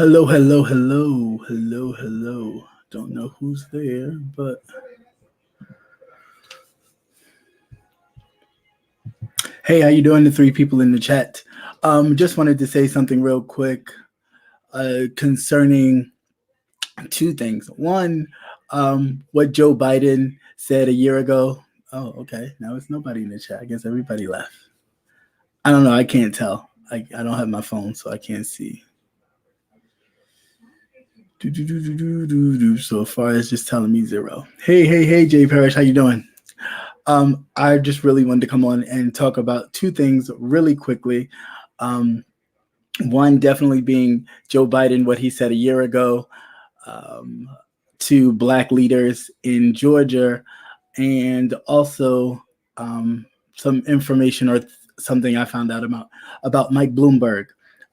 Hello, hello, hello, hello, hello. Don't know who's there, but hey, how you doing? The three people in the chat. Just wanted to say something real quick concerning two things. One, what Joe Biden said a year ago. Oh, okay. Now it's nobody in the chat. I guess everybody left. I don't know. I can't tell. I don't have my phone, so I can't see. So far, it's just telling me zero. Hey, hey, hey, Jay Parrish, how you doing? I just really wanted to come on and talk about two things really quickly. One, definitely being Joe Biden, what he said a year ago um, to Black leaders in Georgia, and also some information or something I found out about Mike Bloomberg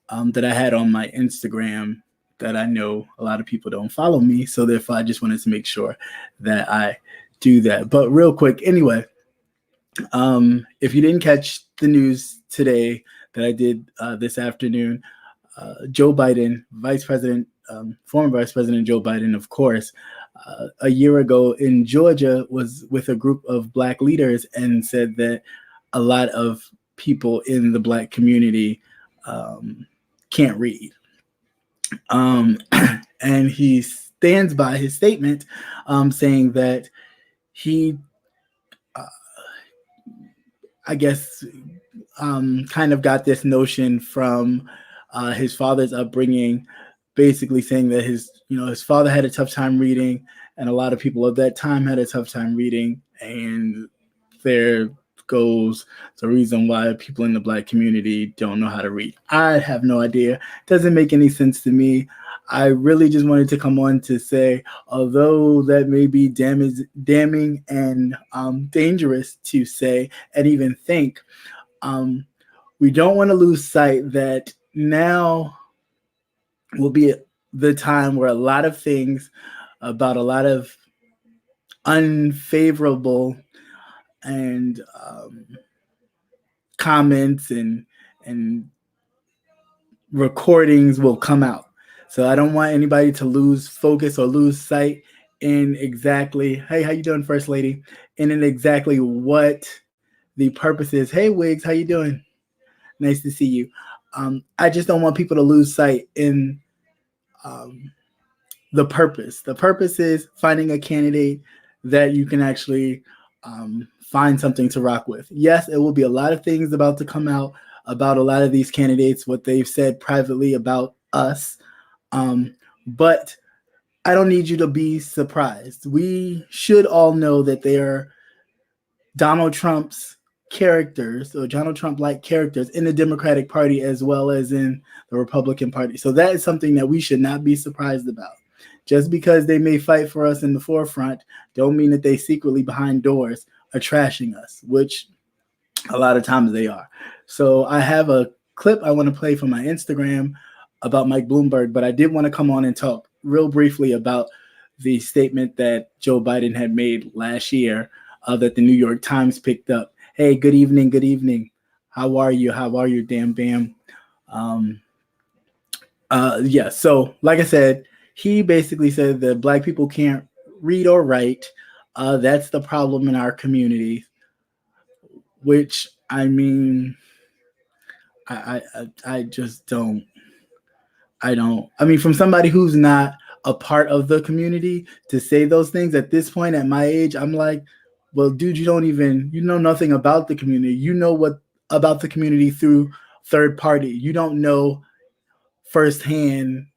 that I had on my Instagram that I know a lot of people don't follow me. So therefore, I just wanted to make sure that I do that. But real quick, anyway, if you didn't catch the news today that I did this afternoon, Joe Biden, Vice President, former Vice President Joe Biden, of course, a year ago in Georgia was with a group of Black leaders and said that a lot of people in the Black community can't read. And he stands by his statement saying that he, I guess, kind of got this notion from his father's upbringing, basically saying that his father had a tough time reading, and a lot of people at that time had a tough time reading, and there goes the reason why people in the Black community don't know how to read. I have no idea. It doesn't make any sense to me. I really just wanted to come on to say, although that may be damning and dangerous to say and even think, we don't want to lose sight that now will be the time where a lot of things about a lot of unfavorable and comments and recordings will come out. So I don't want anybody to lose focus or lose sight in exactly, hey, how you doing, First Lady? And in exactly what the purpose is. Hey, Wiggs, how you doing? Nice to see you. I just don't want people to lose sight in the purpose. The purpose is finding a candidate that you can actually find something to rock with. Yes, it will be a lot of things about to come out about a lot of these candidates, what they've said privately about us. But I don't need you to be surprised. We should all know that they are Donald Trump's characters or Donald Trump-like characters in the Democratic Party as well as in the Republican Party. So that is something that we should not be surprised about. Just because they may fight for us in the forefront, don't mean that they secretly behind doors are trashing us, which a lot of times they are. So I have a clip I want to play from my Instagram about Mike Bloomberg, but I did want to come on and talk real briefly about the statement that Joe Biden had made last year that the New York Times picked up. Hey, good evening, good evening. How are you? How are you, damn bam? Yeah, so like I said, he basically said that Black people can't read or write. That's the problem in our community, which I mean, I just don't. I mean, from somebody who's not a part of the community to say those things at this point at my age, I'm like, well, dude, you know nothing about the community. You know what about the community through third party. You don't know firsthand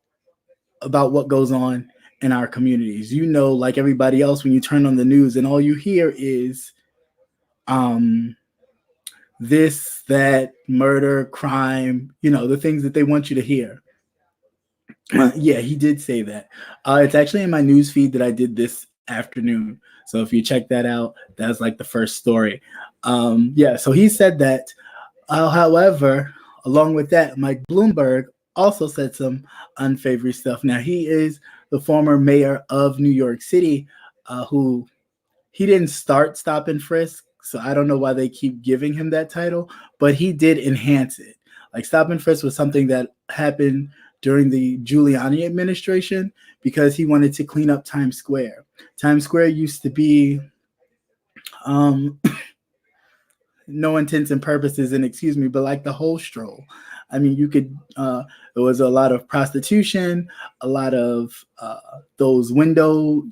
about what goes on in our communities. You know, like everybody else, when you turn on the news and all you hear is this, that, murder, crime, the things that they want you to hear. Yeah, he did say that. It's actually in my news feed that I did this afternoon. So if you check that out, that's like the first story. Yeah, so he said that. However, along with that, Mike Bloomberg also said some unsavory stuff. Now, he is the former mayor of New York City, who he didn't start Stop and Frisk, so I don't know why they keep giving him that title, but he did enhance it. Like Stop and Frisk was something that happened during the Giuliani administration because he wanted to clean up Times Square. Times Square used to be, no intents and purposes, and excuse me, but like the whole stroll. I mean, you could, there was a lot of prostitution, a lot of those window,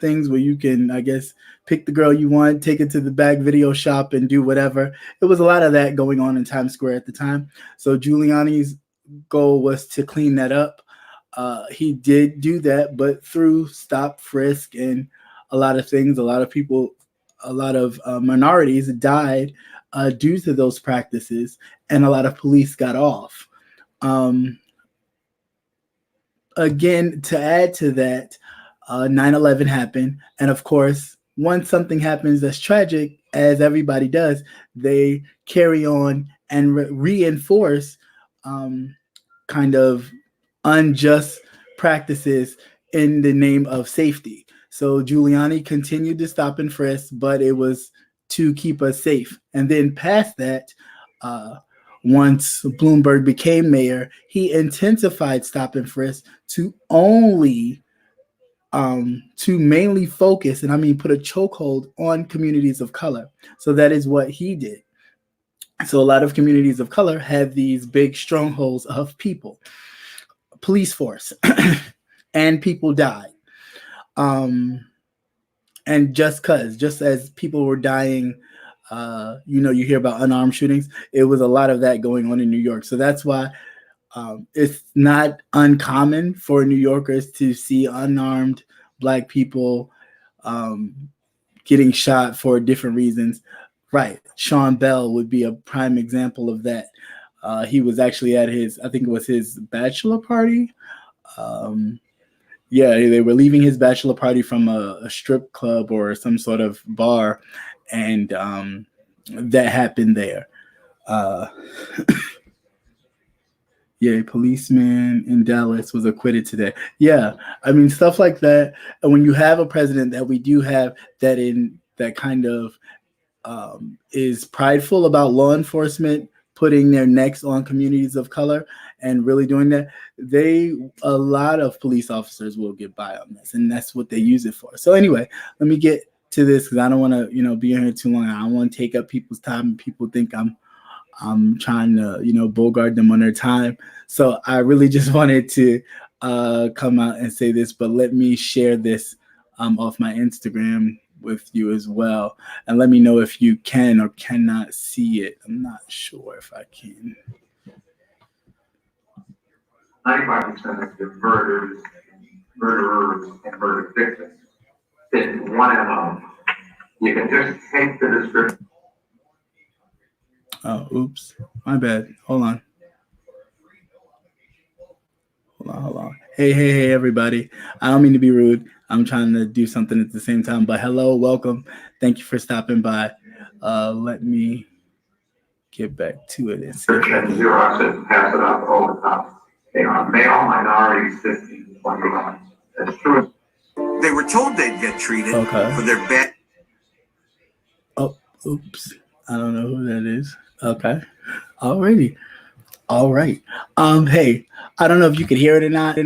things where you can, I guess, pick the girl you want, take it to the back video shop and do whatever. It was a lot of that going on in Times Square at the time. So Giuliani's goal was to clean that up. He did do that, but through stop, frisk, and a lot of things, a lot of people, a lot of minorities died due to those practices, and a lot of police got off. Again, to add to that, 9/11 happened, and of course, once something happens that's tragic, as everybody does, they carry on and reinforce kind of unjust practices in the name of safety. So Giuliani continued to stop and frisk, but it was to keep us safe. And then past that, once Bloomberg became mayor, he intensified stop and frisk to mainly focus, and I mean put a chokehold on communities of color. So that is what he did. So a lot of communities of color have these big strongholds of people, police force, and people died. And just as people were dying, you hear about unarmed shootings. It was a lot of that going on in New York. So that's why it's not uncommon for New Yorkers to see unarmed Black people getting shot for different reasons. Right. Sean Bell would be a prime example of that. He was actually at I think it was his bachelor party. They were leaving his bachelor party from a strip club or some sort of bar, and that happened there. A policeman in Dallas was acquitted today. Yeah, I mean, stuff like that. And when you have a president that we do have that kind of is prideful about law enforcement putting their necks on communities of color and really doing that, a lot of police officers will get by on this, and that's what they use it for. So anyway, let me get to this because I don't want to, be in here too long. I don't want to take up people's time and people think I'm trying to, bogart them on their time. So I really just wanted to come out and say this, but let me share this off my Instagram with you as well. And let me know if you can or cannot see it. I'm not sure if I can. 95% of the murderers, and murder victims fit one MO. You can just take the description. Oh, oops. My bad. Hold on. Hey, everybody. I don't mean to be rude. I'm trying to do something at the same time, but hello, welcome. Thank you for stopping by. Let me get back to it and see. Xerox and pass it out all the time. They are male minorities, 15 to 21. That's true. They were told they'd get treated for their bad. Oh, oops. I don't know who that is. Okay. Alrighty. All right. Hey, I don't know if you could hear it or not.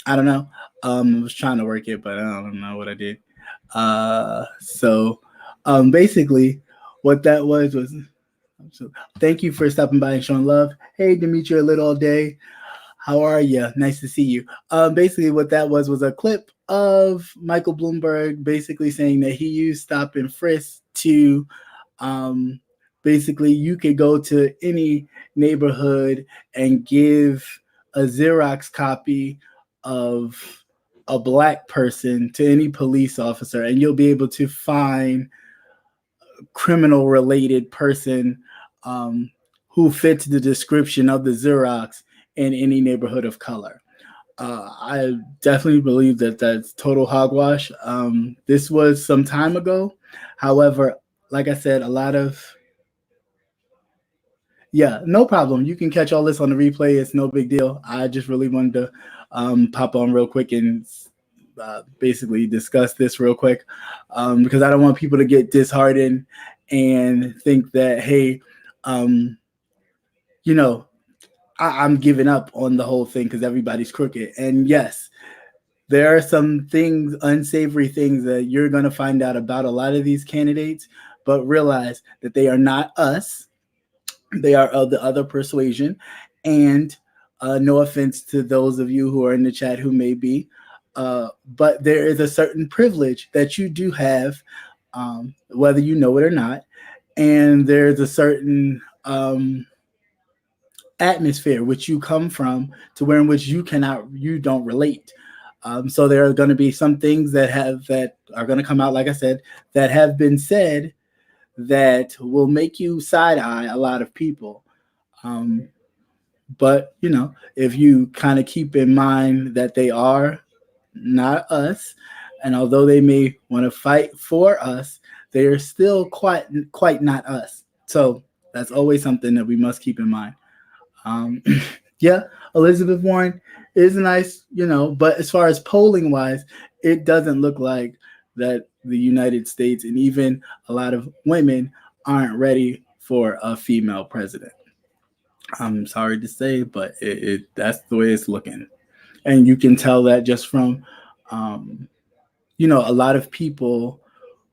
I don't know. I was trying to work it, but I don't know what I did. So basically what that was thank you for stopping by and showing love. Hey, Demetria Little all day. How are you? Nice to see you. Basically what that was a clip of Michael Bloomberg basically saying that he used stop and frisk to basically you could go to any neighborhood and give a Xerox copy of a Black person to any police officer, and you'll be able to find a criminal related person who fits the description of the Xerox in any neighborhood of color. I definitely believe that that's total hogwash. This was some time ago. However, like I said, no problem. You can catch all this on the replay. It's no big deal. I just really wanted to pop on real quick and basically discuss this real quick because I don't want people to get disheartened and think that, hey, I'm giving up on the whole thing because everybody's crooked. And yes, there are some things, unsavory things that you're going to find out about a lot of these candidates, but realize that they are not us. They are of the other persuasion. And no offense to those of you who are in the chat who may be, but there is a certain privilege that you do have, whether you know it or not. And there's a certain atmosphere which you come from to where in which you don't relate. So there are going to be some things that are going to come out, like I said, that have been said that will make you side eye a lot of people. Um, but if you kind of keep in mind that they are not us, and although they may want to fight for us, they are still quite not us. So that's always something that we must keep in mind. Um, yeah, Elizabeth Warren is nice, but as far as polling wise, it doesn't look like that the United States and even a lot of women aren't ready for a female president. I'm sorry to say, but that's the way it's looking. And you can tell that just from, um, a lot of people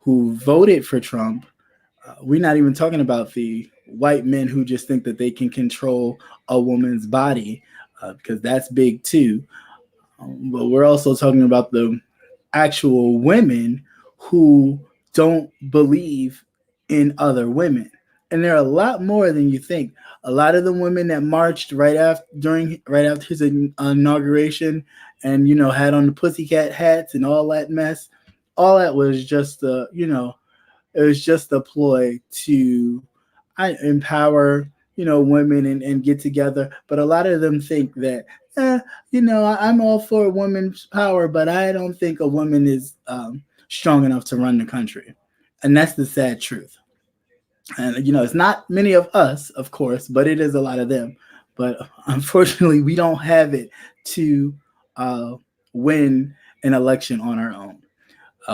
who voted for Trump. We're not even talking about the white men who just think that they can control a woman's body, because that's big too. But we're also talking about the actual women who don't believe in other women. And there are a lot more than you think. A lot of the women that marched right after his inauguration, and had on the pussycat hats and all that mess, all that was just it was just a ploy to empower women and get together. But a lot of them think that I'm all for women's power, but I don't think a woman is strong enough to run the country. And that's the sad truth. And it's not many of us, of course, but it is a lot of them. But unfortunately, we don't have it to win an election on our own.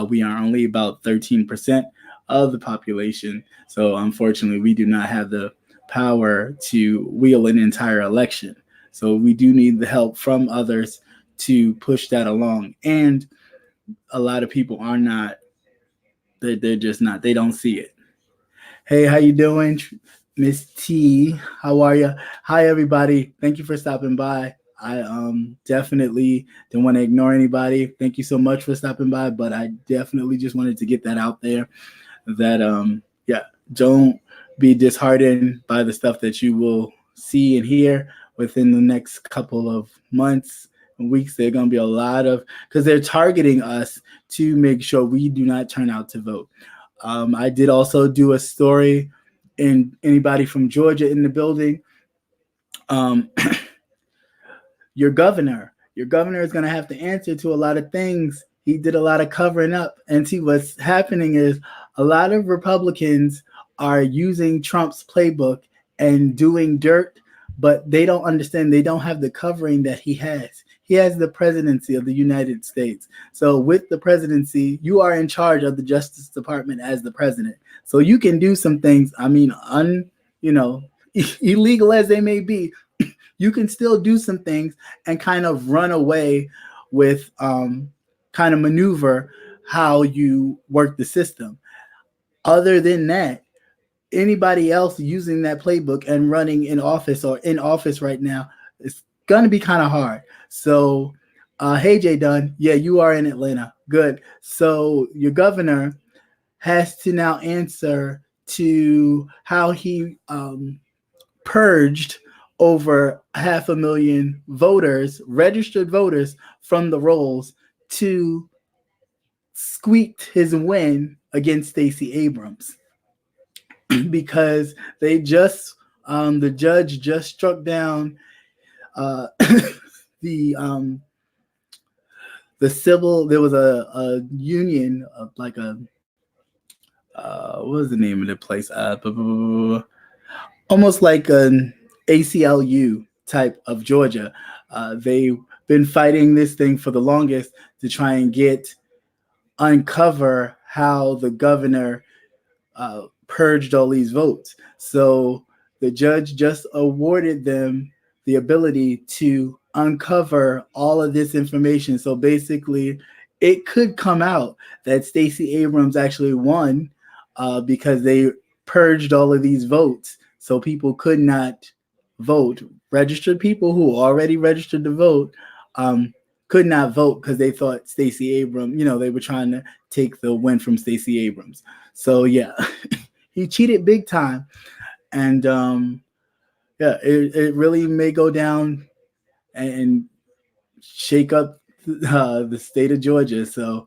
We are only about 13% of the population. So unfortunately, we do not have the power to wheel an entire election. So we do need the help from others to push that along. And a lot of people are not, they're just not, they don't see it. Hey, how you doing, Miss T? How are you? Hi, everybody. Thank you for stopping by. I definitely didn't want to ignore anybody. Thank you so much for stopping by, but I definitely just wanted to get that out there that yeah, don't be disheartened by the stuff that you will see and hear within the next couple of months and weeks. There are going to be a lot of, because they're targeting us to make sure we do not turn out to vote. I did also do a story, and anybody from Georgia in the building, your governor is going to have to answer to a lot of things. He did a lot of covering up. And see, what's happening is a lot of Republicans are using Trump's playbook and doing dirt, but they don't understand. They don't have the covering that he has. He has the presidency of the United States. So with the presidency, you are in charge of the Justice Department as the president. So you can do some things, I mean, illegal as they may be, you can still do some things and kind of run away with kind of maneuver how you work the system. Other than that, anybody else using that playbook and running in office or in office right now, it's going to be kind of hard. So, hey, Jay Dunn, yeah, you are in Atlanta. Good. So your governor has to now answer to how he purged over 500,000 voters, registered voters, from the rolls to squeaked his win against Stacey Abrams because they just the judge just struck down the civil. There was a union of like a what was the name of the place? Almost like an ACLU type of Georgia. They've been fighting this thing for the longest to try and uncover how the governor purged all these votes. So the judge just awarded them the ability to uncover all of this information. So basically, it could come out that Stacey Abrams actually won because they purged all of these votes, so people could not vote. Registered people who already registered to vote could not vote because they thought Stacey Abrams, they were trying to take the win from Stacey Abrams. So yeah, he cheated big time, and it really may go down and shake up the state of Georgia. So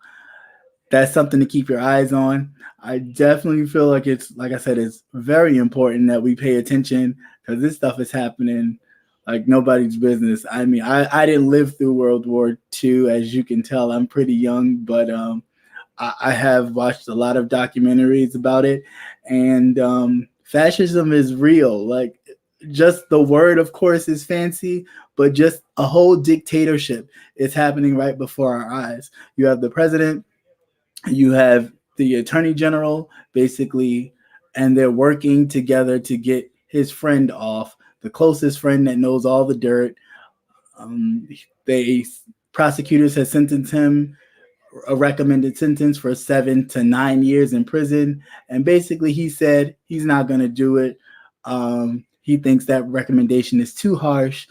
that's something to keep your eyes on. I definitely feel like it's, like I said, it's very important that we pay attention because this stuff is happening like nobody's business. I mean, I didn't live through World War II, as you can tell. I'm pretty young, but I have watched a lot of documentaries about it, and fascism is real. Like, just the word, of course, is fancy, but just a whole dictatorship is happening right before our eyes. You have the president, you have the attorney general, basically, and they're working together to get his friend off, the closest friend that knows all the dirt. They prosecutors have sentenced him a recommended sentence for 7 to 9 years in prison, and basically he said he's not going to do it. He thinks that recommendation is too harsh.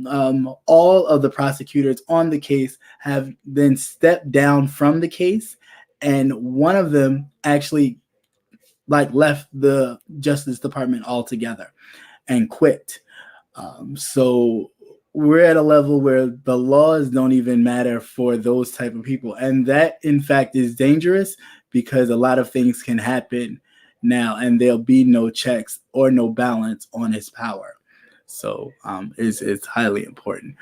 All of the prosecutors on the case have then stepped down from the case, and one of them actually left the Justice Department altogether and quit. So we're at a level where the laws don't even matter for those type of people, and that in fact is dangerous because a lot of things can happen now, and there'll be no checks or no balance on his power. So it's highly important.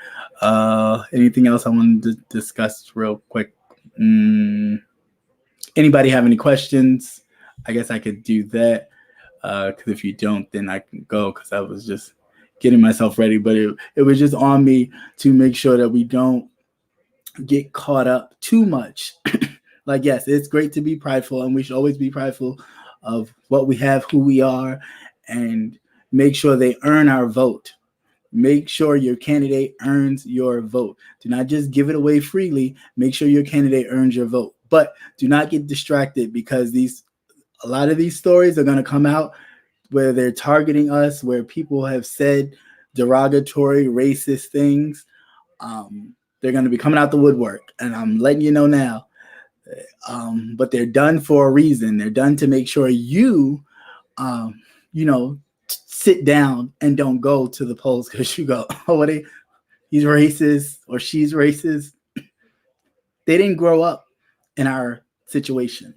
Anything else I wanted to discuss real quick? Anybody have any questions? I guess I could do that, because if you don't, then I can go, because I was just getting myself ready. But it was just on me to make sure that we don't get caught up too much. Like, yes, it's great to be prideful, and we should always be prideful of what we have, who we are, and make sure they earn our vote. Make sure your candidate earns your vote. Do not just give it away freely. Make sure your candidate earns your vote. But do not get distracted, because a lot of these stories are going to come out where they're targeting us, where people have said derogatory, racist things. They're going to be coming out the woodwork, and I'm letting you know now. But they're done for a reason. They're done to make sure you, sit down and don't go to the polls, because you go, oh, he's racist or she's racist. They didn't grow up in our situation,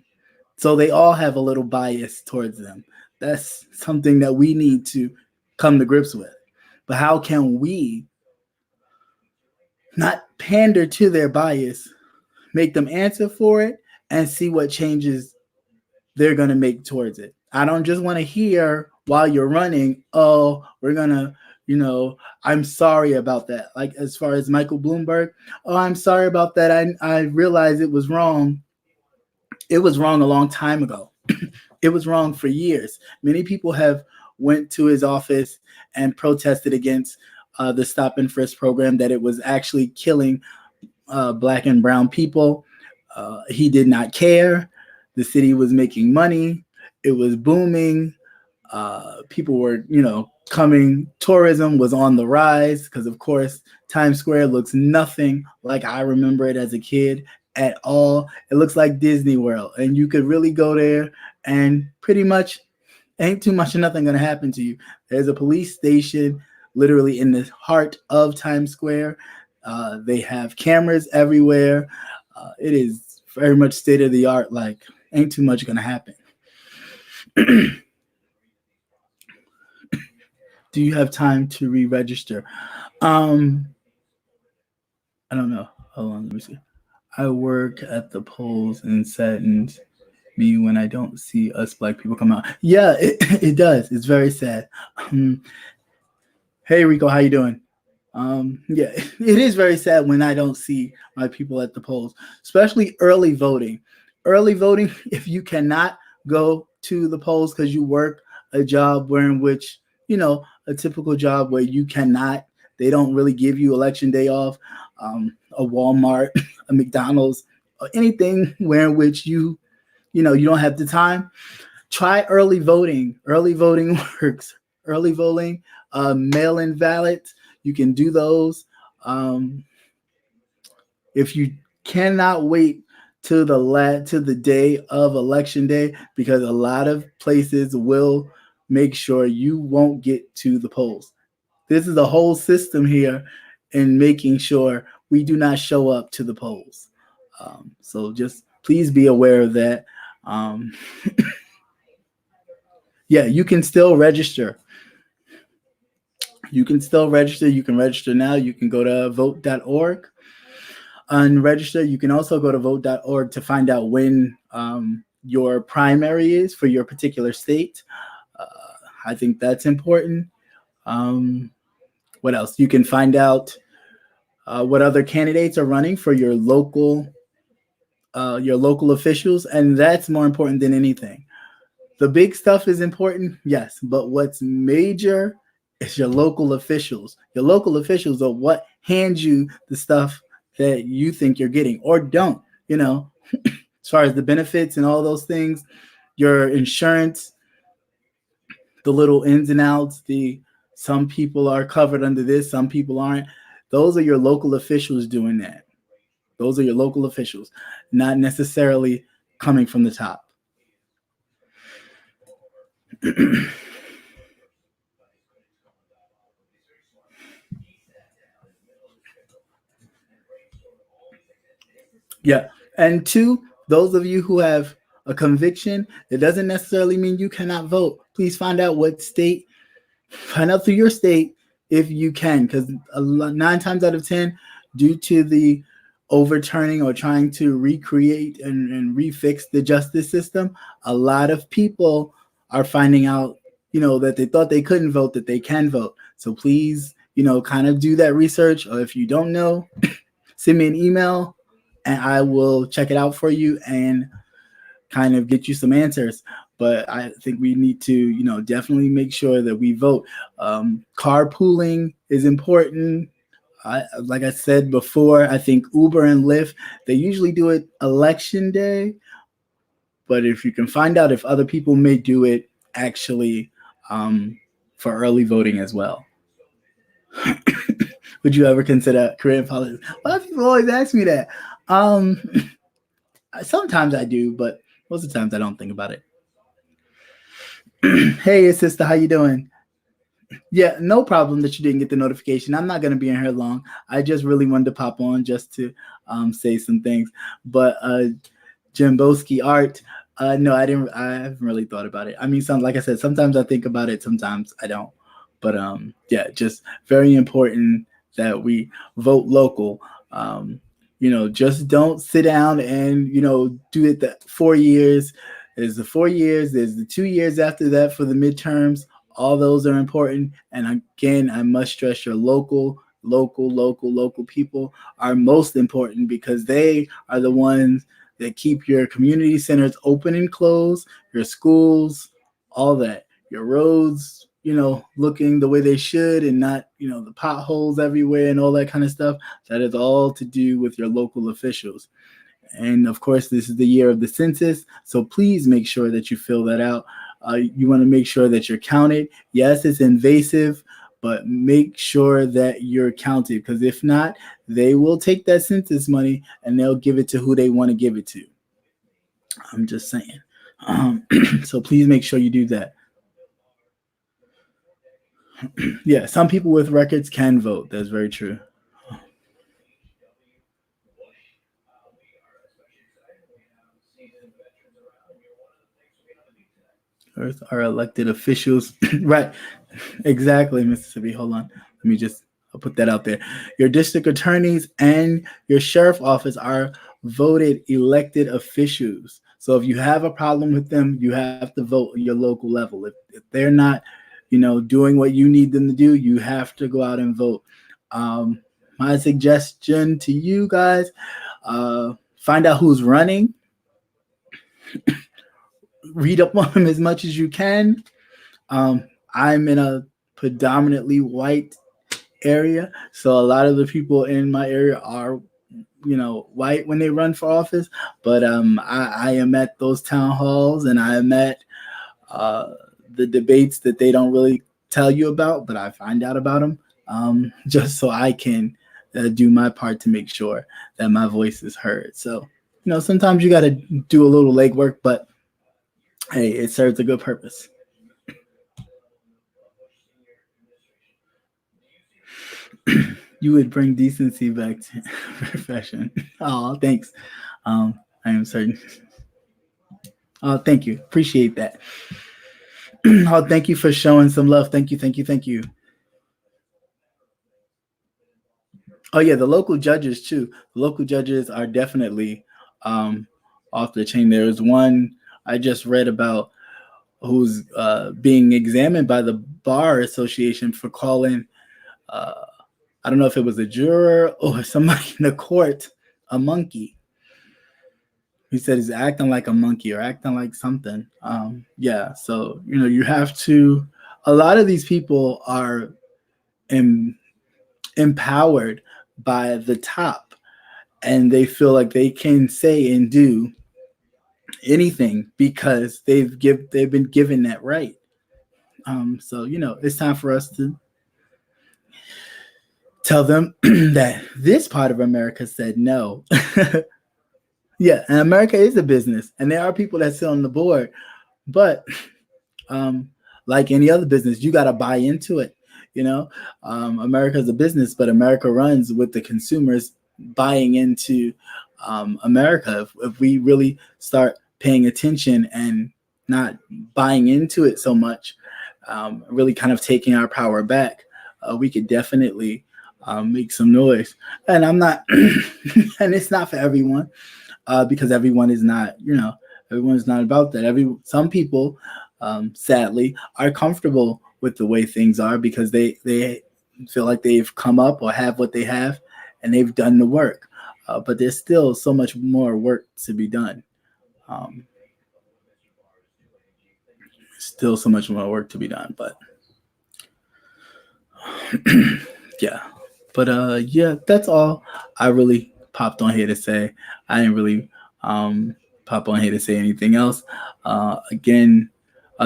so they all have a little bias towards them. That's something that we need to come to grips with. But how can we not pander to their bias, make them answer for it, and see what changes they're going to make towards it? I don't just want to hear while you're running, oh, we're going to, I'm sorry about that. Like, as far as Michael Bloomberg, oh, I'm sorry about that. I realized it was wrong. It was wrong a long time ago. It was wrong for years. Many people have went to his office and protested against the stop and frisk program, that it was actually killing Black and brown people. He did not care. The city was making money. It was booming. People were, coming. Tourism was on the rise because, of course, Times Square looks nothing like I remember it as a kid at all. It looks like Disney World, and you could really go there and pretty much ain't too much of nothing going to happen to you. There's a police station literally in the heart of Times Square. They have cameras everywhere. It is very much state of the art. Like, ain't too much going to happen. Do you have time to re-register? I don't know. Hold on, let me see. I work at the polls, and saddens me when I don't see us Black people come out. Yeah, it does. It's very sad. Hey, Rico, how you doing? Yeah, it is very sad when I don't see my people at the polls, especially early voting. Early voting, if you cannot go to the polls because you work a job a typical job where you cannot They don't really give you election day off. A Walmart, a McDonald's, or anything where in which you don't have the time. Try early voting. Early voting works. Early voting, mail-in ballots. You can do those. Um, if you cannot wait to the day of election day, because a lot of places will make sure you won't get to the polls. This is a whole system here in making sure we do not show up to the polls. So just please be aware of that. Um, yeah, you can still register. You can still register. You can register now. You can go to vote.org and register. You can also go to vote.org to find out when your primary is for your particular state. Uh, I think that's important. Um, what else? You can find out what other candidates are running for your local officials, and that's more important than anything. The big stuff is important, yes, but what's major is your local officials. Your local officials are what hand you the stuff that you think you're getting or don't. As far as the benefits and all those things, your insurance, the little ins and outs, the some people are covered under this, some people aren't. Those are your local officials doing that. Those are your local officials, not necessarily coming from the top. Yeah. And two, those of you who have a conviction, it doesn't necessarily mean you cannot vote. Please find out through your state if you can, because 9 times out of 10, due to the overturning or trying to recreate and refix the justice system, a lot of people are finding out, that they thought they couldn't vote, that they can vote. So please, kind of do that research. Or if you don't know, send me an email and I will check it out for you and kind of get you some answers. But I think we need to, definitely make sure that we vote. Carpooling is important. Like I said before, I think Uber and Lyft, they usually do it election day. But if you can find out if other people may do it actually for early voting as well. Would you ever consider career in politics? A lot of people always ask me that. Um, Sometimes I do, but most of the times I don't think about it. Hey, sister, how you doing? Yeah, no problem that you didn't get the notification. I'm not going to be in here long. I just really wanted to pop on just to say some things. But Jimboski art, no, I didn't. I haven't really thought about it. I mean, like I said, sometimes I think about it, sometimes I don't. But yeah, just very important that we vote local. Just don't sit down and do it the 4 years. There's the 4 years. There's the 2 years after that for the midterms. All those are important. And again, I must stress your local people are most important because they are the ones that keep your community centers open and closed, your schools, all that, your roads, looking the way they should and not, the potholes everywhere and all that kind of stuff. That is all to do with your local officials. And of course, this is the year of the census. So please make sure that you fill that out. You want to make sure that you're counted. Yes, it's invasive, but make sure that you're counted, because if not, they will take that census money and they'll give it to who they want to give it to. I'm just saying. So please make sure you do that. Yeah, some people with records can vote. That's very true. Earth are elected officials. Right. Exactly, Mississippi. Hold on. I'll put that out there. Your district attorneys and your sheriff office are voted elected officials. So if you have a problem with them, you have to vote at your local level. If they're not, doing what you need them to do, you have to go out and vote. My suggestion to you guys, find out who's running. Read up on them as much as you can. I'm in a predominantly white area. So a lot of the people in my area are, white when they run for office. But I am at those town halls, and I am at uh, the debates that they don't really tell you about, but I find out about them, just so I can do my part to make sure that my voice is heard. So, sometimes you got to do a little legwork, but hey, it serves a good purpose. You would bring decency back to profession. Oh, thanks. I am certain. Oh, thank you. Appreciate that. Oh, thank you for showing some love. Thank you, thank you, thank you. Oh yeah, the local judges too. The local judges are definitely um, off the chain. There's one I just read about who's being examined by the bar association for calling. Uh, I don't know if it was a juror or somebody in the court a monkey. He said he's acting like a monkey or acting like something. Yeah, so you have to. A lot of these people are em- empowered by the top, and they feel like they can say and do anything because they've been given that right. So it's time for us to tell them that this part of America said no. Yeah, and America is a business, and there are people that sit on the board, but um, like any other business, you got to buy into it. America is a business, but America runs with the consumers buying into America. If we really start paying attention and not buying into it so much, really kind of taking our power back, we could definitely make some noise. And I'm not, and it's not for everyone, because everyone is not, everyone's not about that. Some people, sadly, are comfortable with the way things are because they feel like they've come up or have what they have, and they've done the work. But there's still so much more work to be done. Um, Still so much more work to be done, but yeah. But yeah, that's all I really popped on here to say. I didn't really pop on here to say anything else. Again,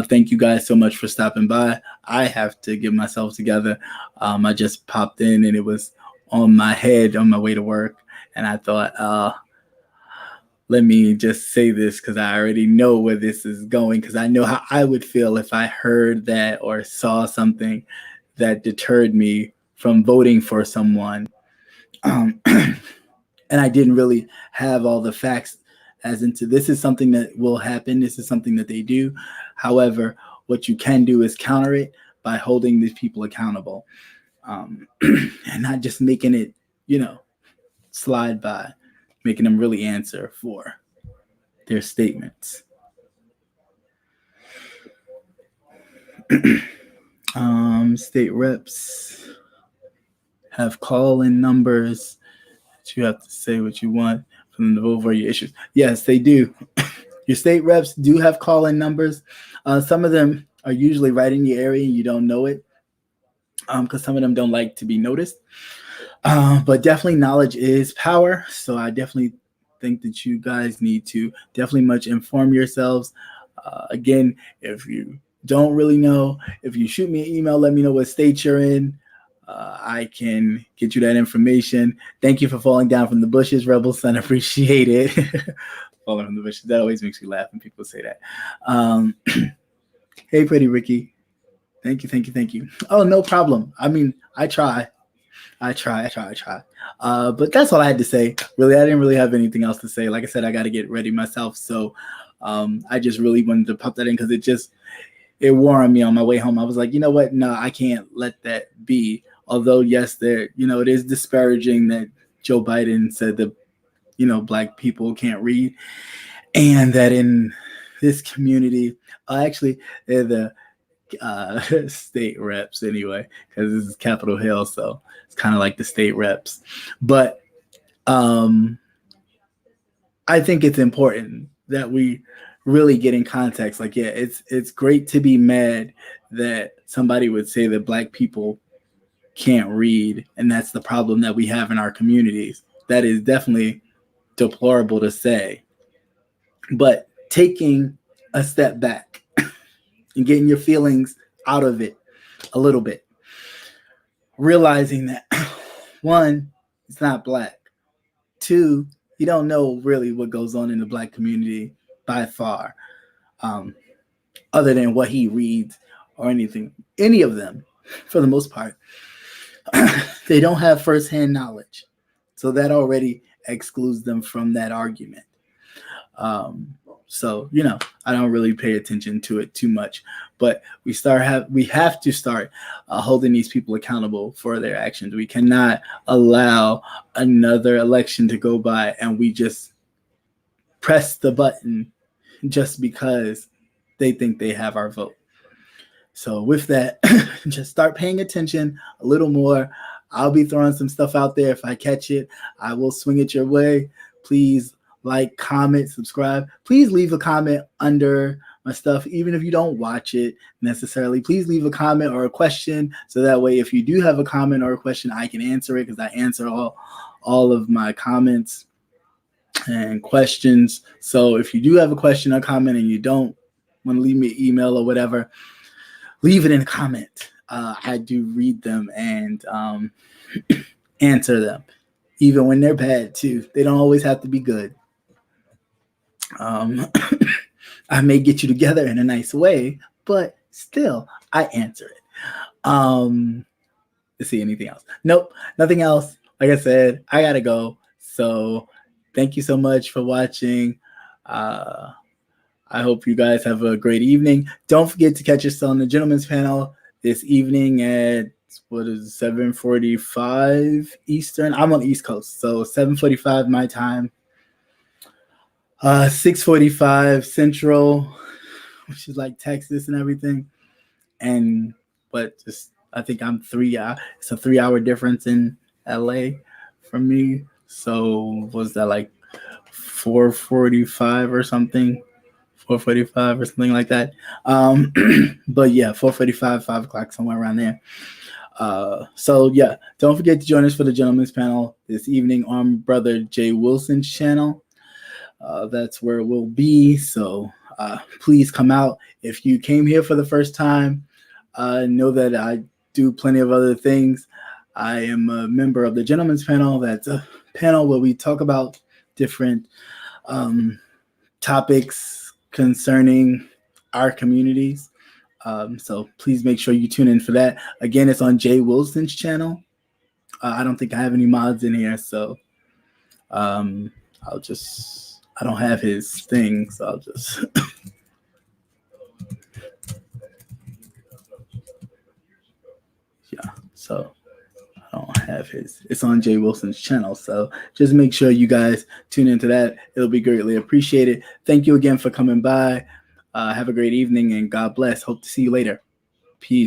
thank you guys so much for stopping by. I have to get myself together. I just popped in and it was on my head on my way to work, and I thought, let me just say this because I already know where this is going, because I know how I would feel if I heard that or saw something that deterred me from voting for someone. And I didn't really have all the facts as into this is something that will happen. This is something that they do. However, what you can do is counter it by holding these people accountable, and not just making it, slide by, making them really answer for their statements. State reps have call-in numbers that you have to say what you want for them to vote for your issues. Yes, they do. Your state reps do have call-in numbers. Some of them are usually right in your area and you don't know it, because some of them don't like to be noticed. But definitely knowledge is power. So I definitely think that you guys need to definitely much inform yourselves. Again, if you don't really know, if you shoot me an email, let me know what state you're in. I can get you that information. Thank you for falling down from the bushes, Rebel Son. Appreciate it. Falling from the bushes. That always makes me laugh when people say that. Hey, pretty Ricky. Thank you, thank you, thank you. Oh, no problem. I mean, I try. But that's all I had to say. Really, I didn't really have anything else to say. Like I said, I got to get ready myself. So I just really wanted to pop that in because it wore on me on my way home. I was like, you know what? No, I can't let that be. Although, yes, it is disparaging that Joe Biden said that, Black people can't read, and that in this community, actually, they're the state reps anyway, because this is Capitol Hill, so it's kind of like the state reps. But I think it's important that we really get in context. Like, yeah, it's great to be mad that somebody would say that Black people can't read, and that's the problem that we have in our communities. That is definitely deplorable to say. But taking a step back and getting your feelings out of it a little bit, realizing that one, it's not black. Two, you don't know really what goes on in the black community by far, other than what he reads or anything. Any of them, for the most part, they don't have firsthand knowledge. So that already excludes them from that argument. So, I don't really pay attention to it too much, but we have to start holding these people accountable for their actions. We cannot allow another election to go by and we just press the button just because they think they have our vote. So with that, just start paying attention a little more. I'll be throwing some stuff out there. If I catch it, I will swing it your way. Please like, comment, subscribe. Please leave a comment under my stuff, even if you don't watch it necessarily. Please leave a comment or a question, so that way if you do have a comment or a question, I can answer it, because I answer all of my comments and questions. So if you do have a question or comment and you don't want to leave me an email or whatever, leave it in a comment. I do read them and answer them, even when they're bad too. They don't always have to be good. I may get you together in a nice way, but still, I answer it. Let's see, anything else? Nope, nothing else. Like I said, I gotta go. So thank you so much for watching. I hope you guys have a great evening. Don't forget to catch us on the Gentleman's Panel this evening at 7:45 Eastern. I'm on the East Coast, so 7:45 my time. 6:45 Central, which is like Texas and everything. But I think I'm 3 hours. It's a 3 hour difference in LA from me. So was that like 4:45 or something? 4:45 or something like that. But yeah, 4:45, 5 o'clock, somewhere around there. So yeah, don't forget to join us for the Gentleman's Panel this evening on Brother Jay Wilson's channel. That's where we'll be. So please come out. If you came here for the first time, know that I do plenty of other things. I am a member of the Gentleman's Panel. That's a panel where we talk about different topics concerning our communities. So please make sure you tune in for that. Again, it's on Jay Wilson's channel. I don't think I have any mods in here, so I don't have his thing, so I'll just yeah, so I don't have his. It's on Jay Wilson's channel, so just make sure you guys tune into that. It'll be greatly appreciated. Thank you again for coming by. Have a great evening, and God bless. Hope to see you later. Peace.